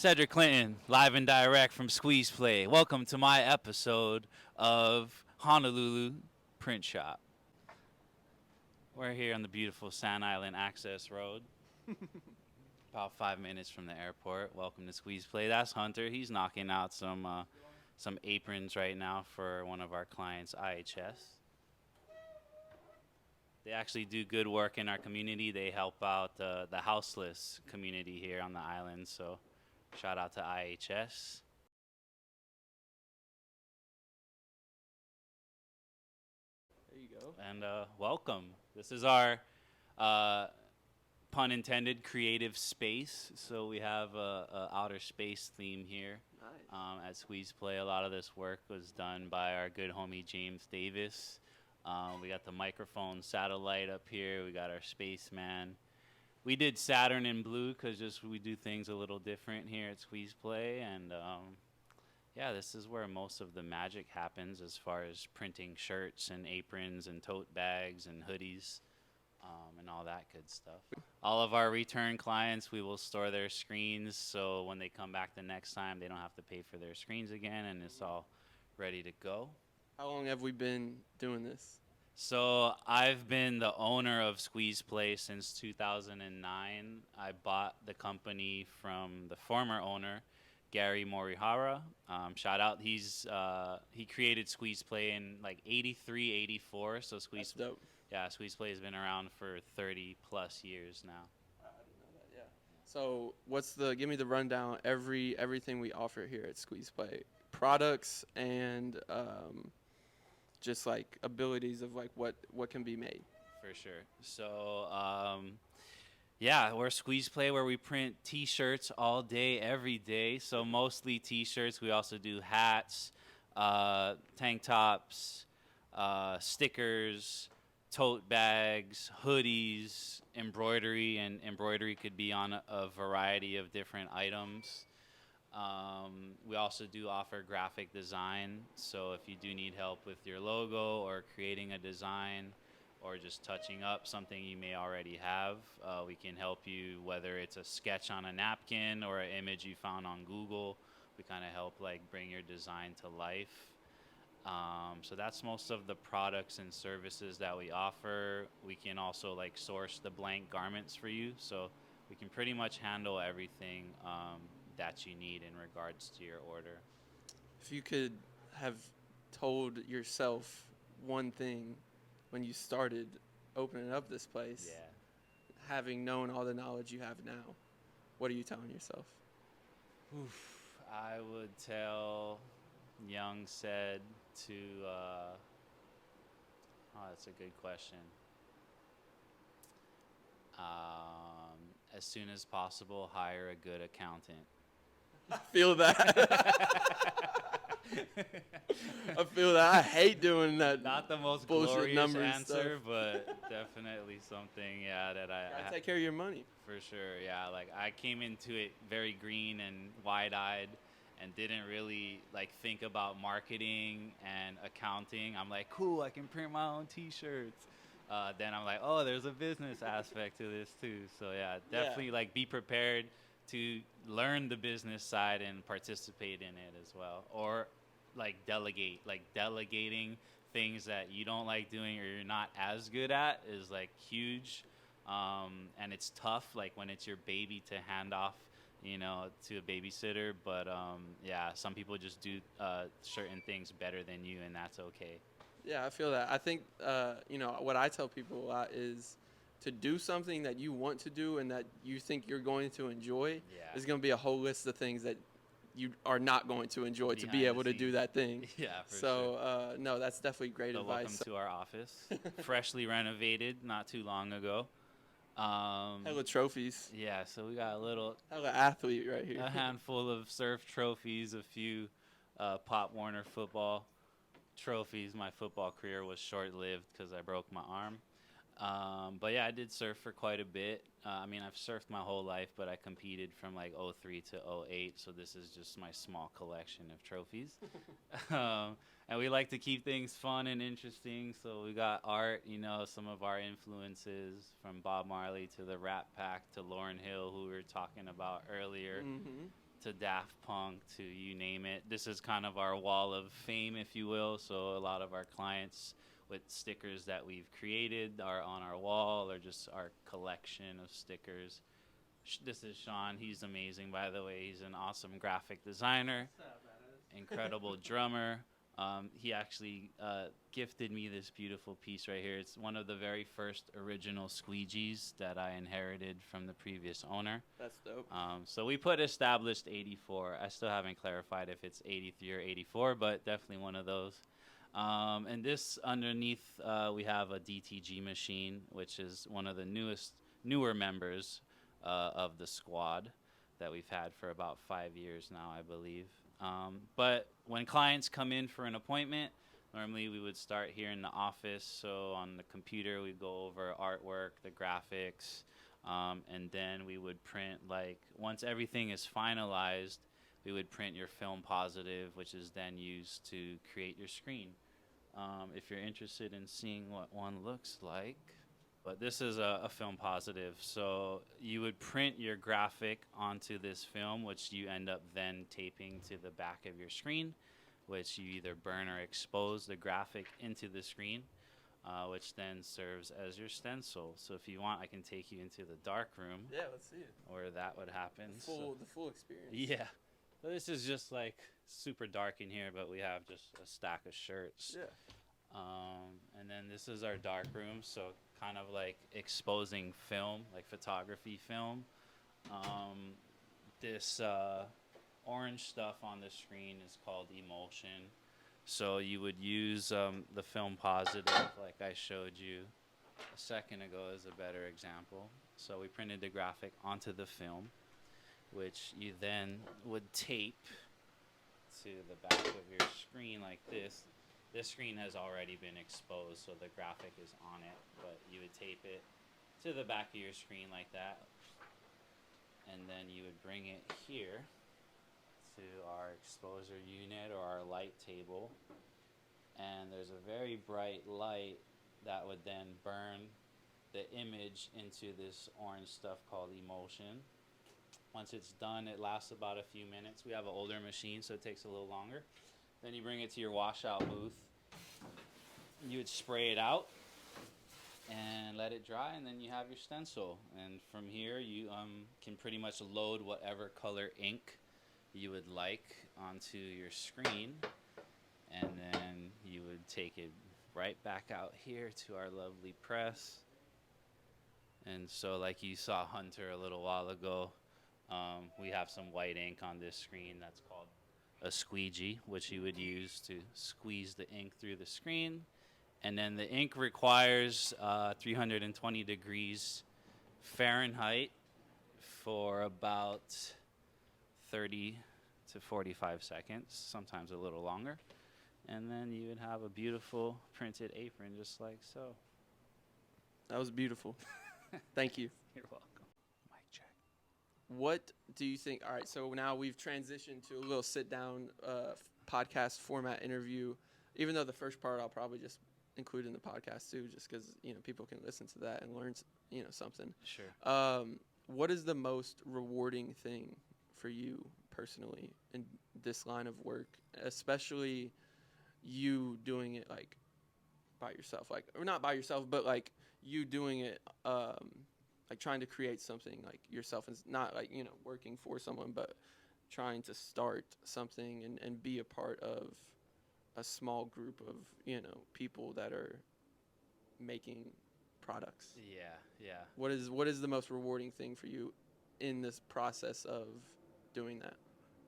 Cedric Clinton, live and direct from Squeeze Play. Welcome to my episode of Honolulu Print Shop. We're here on the beautiful Sand Island Access Road, about 5 minutes from the airport. Welcome to Squeeze Play. That's Hunter. He's knocking out some aprons right now for one of our clients, IHS. They actually do good work in our community. They help out the houseless community here on the island. So shout out to IHS. There you go. And welcome. This is our pun intended creative space. So we have a outer space theme here. Nice. At Squeeze Play, a lot of this work was done by our good homie James Davis. We got the microphone satellite up here. We got our spaceman. We did Saturn in blue because just we do things a little different here at Squeeze Play, and yeah, this is where most of the magic happens as far as printing shirts and aprons and tote bags and hoodies, and all that good stuff. All of our return clients, we will store their screens, so when they come back the next time, they don't have to pay for their screens again, and it's all ready to go. How long have we been doing this? So I've been the owner of Squeeze Play since 2009. I bought the company from the former owner, Gary Morihara. Shout out, he created Squeeze Play in like 83, 84. So That's dope. Squeeze Play has been around for 30 plus years now. I didn't know that. Yeah. So give me the rundown. Everything we offer here at Squeeze Play, products and just like abilities of like what can be made. For sure. So yeah, we're Squeeze Play where we print T-shirts all day, every day. So mostly T-shirts. We also do hats, tank tops, stickers, tote bags, hoodies, embroidery, and embroidery could be on a variety of different items. We also do offer graphic design, so if you do need help with your logo or creating a design or just touching up something you may already have, we can help you, whether it's a sketch on a napkin or an image you found on Google. We kind of help like bring your design to life. So that's most of the products and services that we offer. We can also like source the blank garments for you, so we can pretty much handle everything that you need in regards to your order. If you could have told yourself one thing when you started opening up this place, Yeah. having known all the knowledge you have now, what are you telling yourself? Oof. I would tell young Ced to, oh, that's a good question. As soon as possible, hire a good accountant. I feel that. I feel that. I hate doing that. Not the most bullshit glorious numbers answer, stuff. but definitely something, yeah, that I Gotta take care of your money. for sure, yeah. Like I came into it very green and wide-eyed, and didn't really like think about marketing and accounting. I'm like, cool, I can print my own T-shirts. Then I'm like, oh, there's a business aspect to this too. So yeah, definitely like be prepared to learn the business side and participate in it as well, or like delegating things that you don't like doing or you're not as good at is like huge, and it's tough like when it's your baby to hand off, to a babysitter. But yeah, some people just do certain things better than you, and that's okay. Yeah, I feel that. I think, what I tell people a lot is to do something that you want to do and that you think you're going to enjoy. Yeah. There's going to be a whole list of things that you are not going to enjoy to be Behind able the to do scenes. that thing. Yeah, for sure. So, no, that's definitely great So advice. welcome to our office, freshly renovated not too long ago. Hella trophies. Yeah, so we got Hella athlete right here. a handful of surf trophies, a few Pop Warner football trophies. My football career was short-lived because I broke my arm. But yeah, I did surf for quite a bit. I mean, I've surfed my whole life, but I competed from like '03 to '08, so this is just my small collection of trophies. And we like to keep things fun and interesting, so we got art, some of our influences from Bob Marley to the Rat Pack to Lauryn Hill, who we were talking about earlier, Mm-hmm. to Daft Punk to you name it. This is kind of our wall of fame, if you will. So a lot of our clients with stickers that we've created are on our wall, or just our collection of stickers. This is Sean. He's amazing, by the way. He's an awesome graphic designer, incredible drummer. He actually gifted me this beautiful piece right here. It's one of the very first original squeegees that I inherited from the previous owner. That's dope. So we put established 84. I still haven't clarified if it's 83 or 84, but definitely one of those. And this underneath, we have a DTG machine, which is one of the newer members of the squad that we've had for about 5 years now, I believe. But when clients come in for an appointment, normally we would start here in the office. So on the computer, we'd go over artwork, the graphics, and then we would print, like, once everything is finalized, we would print your film positive, which is then used to create your screen. If you're interested in seeing what one looks like. But this is a film positive. So you would print your graphic onto this film, which you end up then taping to the back of your screen, which you either burn or expose the graphic into the screen, which then serves as your stencil. So if you want, I can take you into the dark room. Yeah, let's see it. Where that would happen. The full experience. Yeah. So this is just like super dark in here, but we have just a stack of shirts. Yeah. And then this is our dark room, so kind of like exposing film, like photography film. This orange stuff on the screen is called emulsion. So you would use the film positive, like I showed you a second ago, as a better example. So we printed the graphic onto the film, which you then would tape to the back of your screen like this. This screen has already been exposed, so the graphic is on it, but you would tape it to the back of your screen like that, and then you would bring it here to our exposure unit or our light table, and there's a very bright light that would then burn the image into this orange stuff called emulsion. Once it's done, it lasts about a few minutes. We have an older machine, so it takes a little longer. Then you bring it to your washout booth. You would spray it out and let it dry, and then you have your stencil. And from here, you can pretty much load whatever color ink you would like onto your screen, and then you would take it right back out here to our lovely press. And so, like you saw Hunter a little while ago, we have some white ink on this screen that's called a squeegee, which you would use to squeeze the ink through the screen. And then the ink requires 320 degrees Fahrenheit for about 30 to 45 seconds, sometimes a little longer. And then you would have a beautiful printed apron just like so. That was beautiful. Thank you. You're welcome. Mic check. What do you think? All right, so now we've transitioned to a little sit-down podcast format interview. Even though the first part I'll probably just include in the podcast too, just because people can listen to that and learn something. Sure. What is the most rewarding thing for you personally in this line of work, especially you doing it like by yourself, like, or not by yourself, but like you doing it like trying to create something like yourself, and not like working for someone, but trying to start something and be a part of a small group of people that are making products. Yeah. What is the most rewarding thing for you in this process of doing that?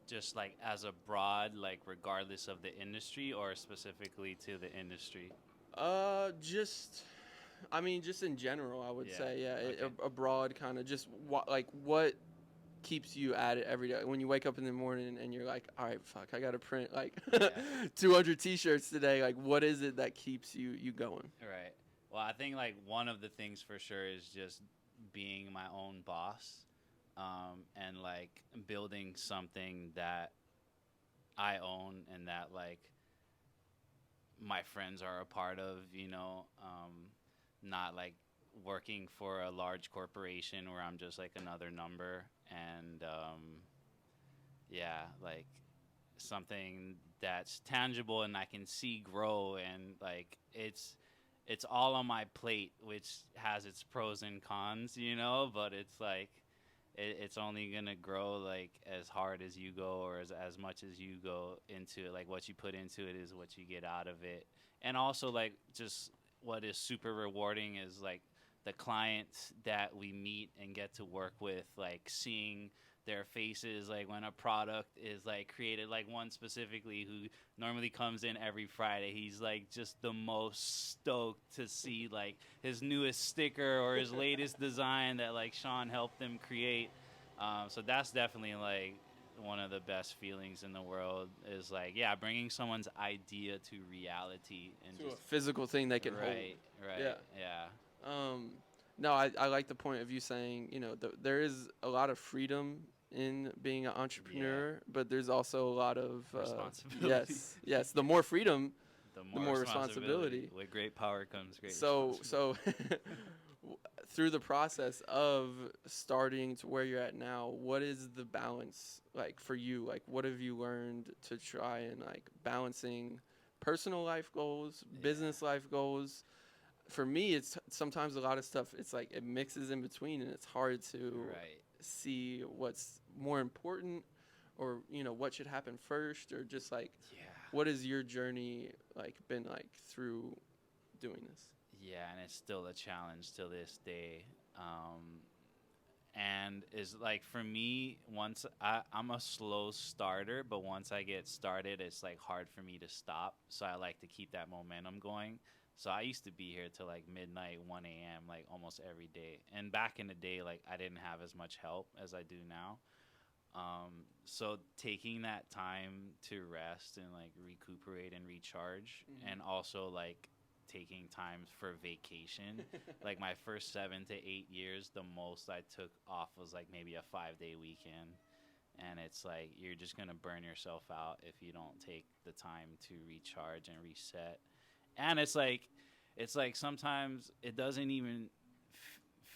Just like as a broad, like regardless of the industry, or specifically to the industry? Just in general, I would say, Okay. a broad kind of just what keeps you at it every day when you wake up in the morning and you're like, all right, fuck, I gotta print like 200 t-shirts today. Like, what is it that keeps you going? Right. Well, I think like one of the things for sure is just being my own boss, and like building something that I own and that like my friends are a part of, not like working for a large corporation where I'm just like another number. And yeah, like something that's tangible and I can see grow, and like it's all on my plate, which has its pros and cons, but it's like it's only gonna grow like as hard as you go, or as much as you go into it. Like what you put into it is what you get out of it. And also like just what is super rewarding is like the clients that we meet and get to work with, like seeing their faces like when a product is like created, like one specifically who normally comes in every Friday. He's like just the most stoked to see like his newest sticker or his latest design that like Sean helped them create. So that's definitely like one of the best feelings in the world, is like, yeah, bringing someone's idea to reality and To a just physical thing they can hold. right, Yeah. right, yeah, Um, no, I like the point of you saying, there is a lot of freedom in being an yeah. entrepreneur, but there's also a lot of Responsibility. yes, yes. The more freedom, The the more more responsibility. responsibility. With great power comes great So responsibility. so through the process of starting to where you're at now, what is the balance like for you? Like, what have you learned to try and like balancing personal life goals, Yeah. business life goals? For me, it's sometimes a lot of stuff. It's like it mixes in between, and it's hard to Right. see what's more important, or what should happen first, or just like Yeah. what is your journey like been like through doing this? Yeah, and it's still a challenge to this day. And is like for me, I'm a slow starter, but once I get started, it's like hard for me to stop. So I like to keep that momentum going. So I used to be here till like midnight, 1 a.m., like almost every day. And back in the day, like I didn't have as much help as I do now. So taking that time to rest and like recuperate and recharge, and also like taking time for vacation. Like my first 7 to 8 years, the most I took off was like maybe a 5 day weekend. And it's like you're just gonna burn yourself out if you don't take the time to recharge and reset. And it's like sometimes it doesn't even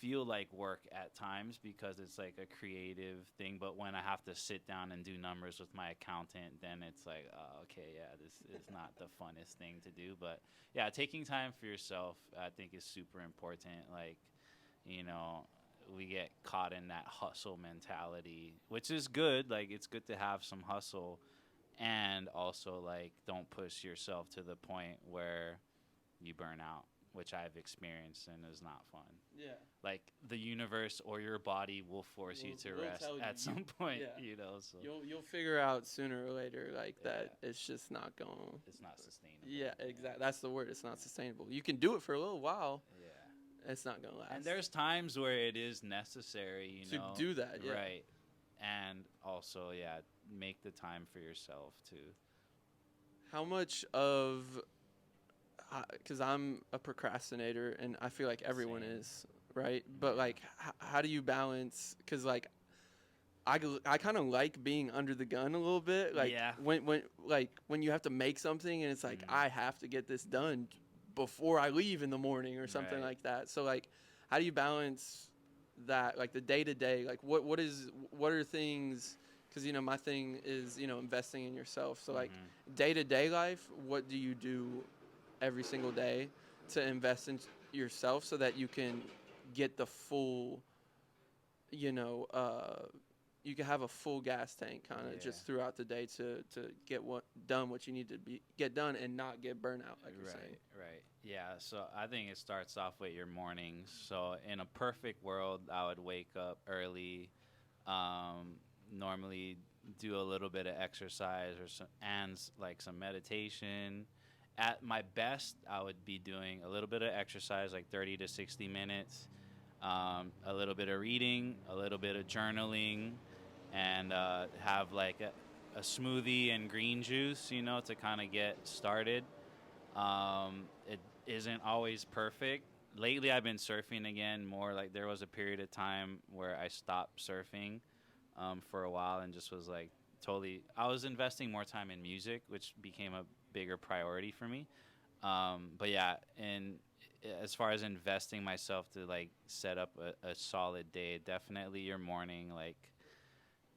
feel like work at times because it's like a creative thing. But when I have to sit down and do numbers with my accountant, then it's like, oh, okay, yeah, this is not the funnest thing to do. But yeah, taking time for yourself, I think, is super important. Like, you know, we get caught in that hustle mentality, which is good. Like, it's good to have some hustle, and also like don't push yourself to the point where you burn out, which I've experienced and is not fun. Yeah. Like the universe or your body will force you to We'll rest tell you, at some point, yeah. So You'll figure out sooner or later like that yeah, it's just not going. it's not sustainable. Yeah, exactly. That's the word. It's not sustainable. You can do it for a little while. Yeah. It's not gonna last. And there's times where it is necessary, to do that. Yeah. right? And also, yeah, make the time for yourself too. How much of because I'm a procrastinator and I feel like everyone Same. is, right? But Yeah. like, how do you balance? Because like I kind of like being under the gun a little bit. Like Yeah. when you have to make something and it's like I have to get this done before I leave in the morning or something Right. like that. So like, how do you balance that, like the day to day? Like what are things? Because my thing is investing in yourself. So like day to day life, what do you do every single day to invest in yourself so that you can get the full you know, you can have a full gas tank kind of Yeah. just throughout the day to get what you need to get done and not get burnt out, like you're saying. Right. Yeah. So I think it starts off with your mornings. So in a perfect world, I would wake up early, um, normally do a little bit of exercise like some meditation. At my best, I would be doing a little bit of exercise, like 30 to 60 minutes, a little bit of reading, a little bit of journaling, and have like a smoothie and green juice, to kind of get started. It isn't always perfect. Lately, I've been surfing again more. Like there was a period of time where I stopped surfing for a while and just was like totally. I was investing more time in music, which became a bigger priority for me. But yeah, and as far as investing myself to like set up a solid day, definitely your morning, like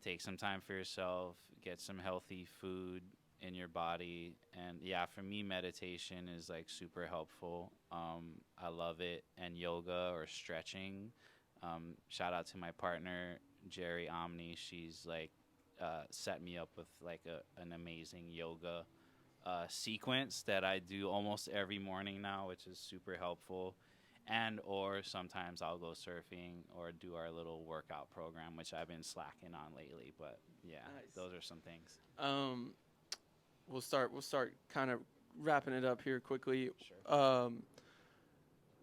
take some time for yourself, get some healthy food in your body. And yeah, for me, meditation is like super helpful. I love it. And yoga or stretching. Shout out to my partner, Jerry Omni. She's like set me up with like an amazing yoga sequence that I do almost every morning now, which is super helpful. And or sometimes I'll go surfing or do our little workout program, which I've been slacking on lately. But yeah, Nice. those are some things. Um, we'll start kind of wrapping it up here quickly. Sure.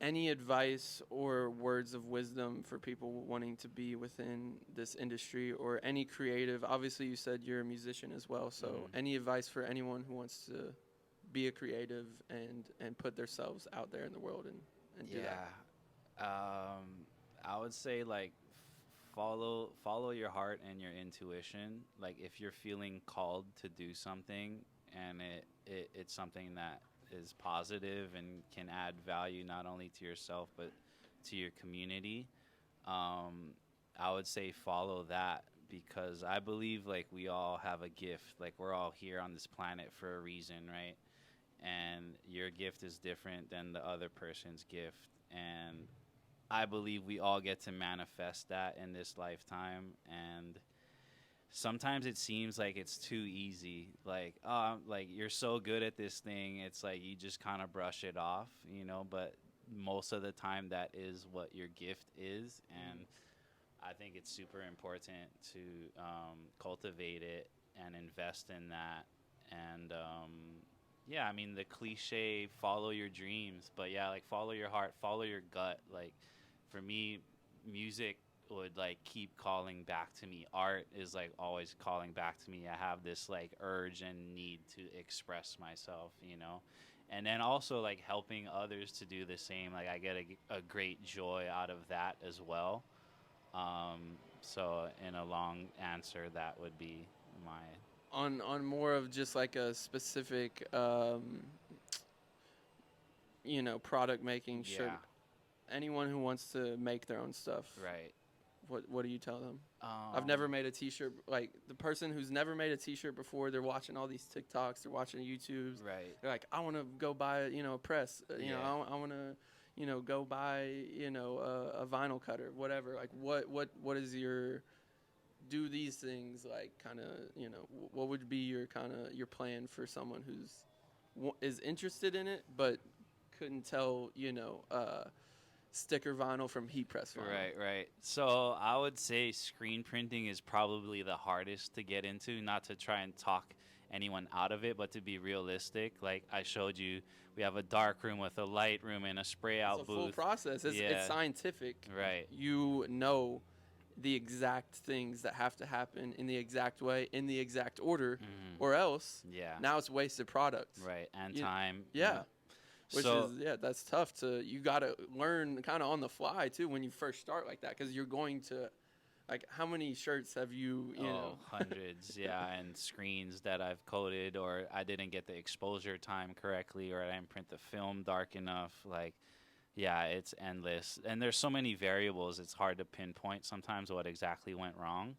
Any advice or words of wisdom for people wanting to be within this industry or any creative? Obviously, you said you're a musician as well. So, any advice for anyone who wants to be a creative and put themselves out there in the world and do that? Yeah. I would say like follow your heart and your intuition. Like if you're feeling called to do something and it's something that is positive and can add value not only to yourself but to your community, I would say follow that because I believe like we all have a gift. Like we're all here on this planet for a reason, right? And your gift is different than the other person's gift. And I believe we all get to manifest that in this lifetime. And sometimes it seems like it's too easy. Like, oh, like you're so good at this thing. It's like you just kind of brush it off, you know. But most of the time, that is what your gift is. And I think it's super important to cultivate it and invest in that. And yeah, I mean the cliche, follow your dreams, but yeah, like follow your heart, follow your gut. Like for me, music would like keep calling back to me. Art is like always calling back to me. I have this like urge and need to express myself, you know. And then also like helping others to do the same. Like I get a great joy out of that as well. So in a long answer, that would be my On more of just like a specific, product making shirt. yeah, Anyone who wants to make their own stuff, right. what do you tell them? I've never made a T-shirt. Like the person who's never made a T-shirt before, they're watching all these TikToks, they're watching YouTubes. Right. They're like, I want to go buy, a press. Yeah. I want to, go buy, a vinyl cutter, whatever. Like, what is your do these things like kind of what would be your kind of your plan for someone who's is interested in it but couldn't tell sticker vinyl from heat press vinyl. Right. So I would say screen printing is probably the hardest to get into, not to try and talk anyone out of it, but to be realistic. Like I showed you, we have a dark room with a light room and a spray out It's a booth. full process. It's scientific. Right. You know the exact things that have to happen in the exact way, in the exact order, or else now it's wasted product. Right. And time. Yeah. Which is, that's tough you got to learn kind of on the fly too when you first start like that, because you're going to, like, how many shirts have you know? Hundreds, yeah, and screens that I've coated, or I didn't get the exposure time correctly, or I didn't print the film dark enough. Like, yeah, it's endless. And there's so many variables, it's hard to pinpoint sometimes what exactly went wrong.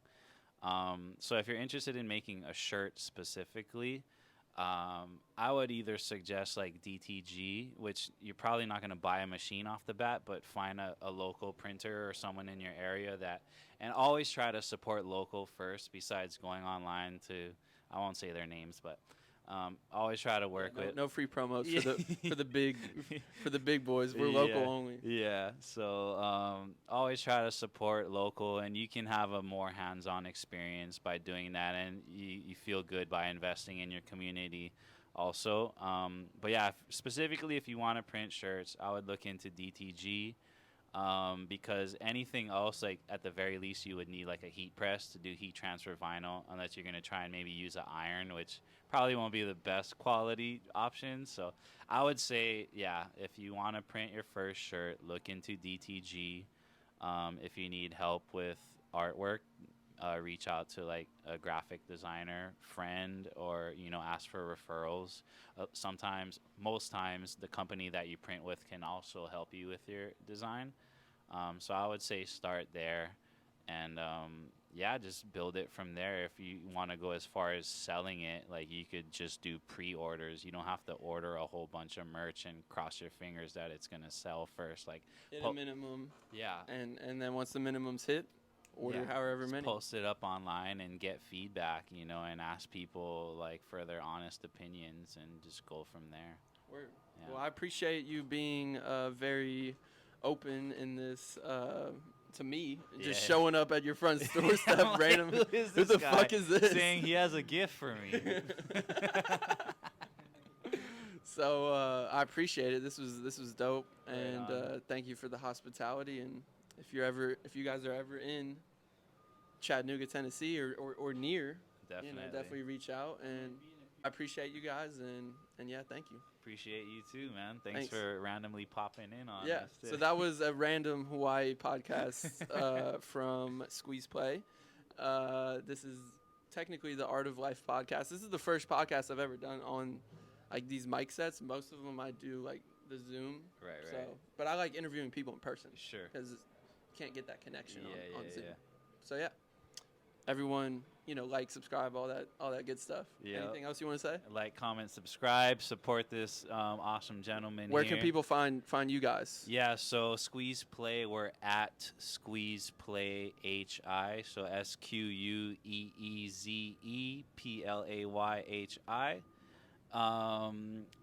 So if you're interested in making a shirt specifically, I would either suggest like DTG, which you're probably not going to buy a machine off the bat, but find a local printer or someone in your area and always try to support local first besides going online to, I won't say their names, but always try to work with. No free promos for the big boys. We're local only. Yeah. So always try to support local, and you can have a more hands-on experience by doing that, and you feel good by investing in your community also. But yeah, specifically if you want to print shirts, I would look into DTG. Because anything else, like at the very least, you would need like a heat press to do heat transfer vinyl, unless you're going to try and maybe use an iron, which probably won't be the best quality option. So I would say, yeah, if you want to print your first shirt, look into DTG. If you need help with artwork, reach out to like a graphic designer friend, or ask for referrals. Most times the company that you print with can also help you with your design. So I would say start there, and yeah, just build it from there. If you want to go as far as selling it, like you could just do pre-orders. You don't have to order a whole bunch of merch and cross your fingers that it's gonna sell first. Like, Hit a minimum, yeah, and then once the minimum's hit, order however just many. post it up online and get feedback, and ask people like for their honest opinions and just go from there. Word. Yeah. Well, I appreciate you being very open in this. To me, just showing up at your front doorstep like, random. Who the fuck is this? Saying he has a gift for me. So I appreciate it. This was dope, Right and on. thank you for the hospitality. And if you guys are ever in Chattanooga, Tennessee, or near, definitely reach out. And I appreciate you guys, and yeah, thank you. Appreciate you too, man. Thanks for randomly popping in on Yeah, this. so that was a random Hawaii podcast from Squeeze Play. This is technically the Art of Life podcast. This is the first podcast I've ever done on like these mic sets. Most of them I do like the Zoom. Right. So, but I like interviewing people in person. Sure. Because you can't get that connection on Zoom. Yeah. So yeah, everyone, like, subscribe, all that good stuff. Yeah. Anything else you want to say? Like, comment, subscribe, support this awesome gentleman. Where can people find you guys? Yeah, so Squeeze Play, we're at Squeeze Play HI, so SQUEEZEPLAYHI,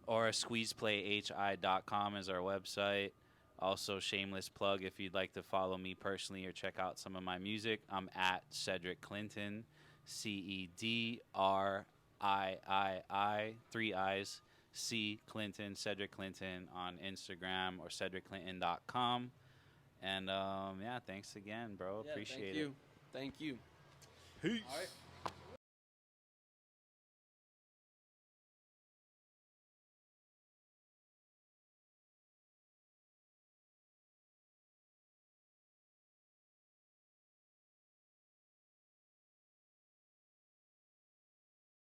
or squeezeplayhi.com is our website. Also, shameless plug, if you'd like to follow me personally or check out some of my music, I'm at Cedric Clinton, CEDRIII, 3 I's, C Clinton, Cedric Clinton on Instagram or cedricclinton.com. And yeah, thanks again, bro. Appreciate it. Thank you. Peace. All right.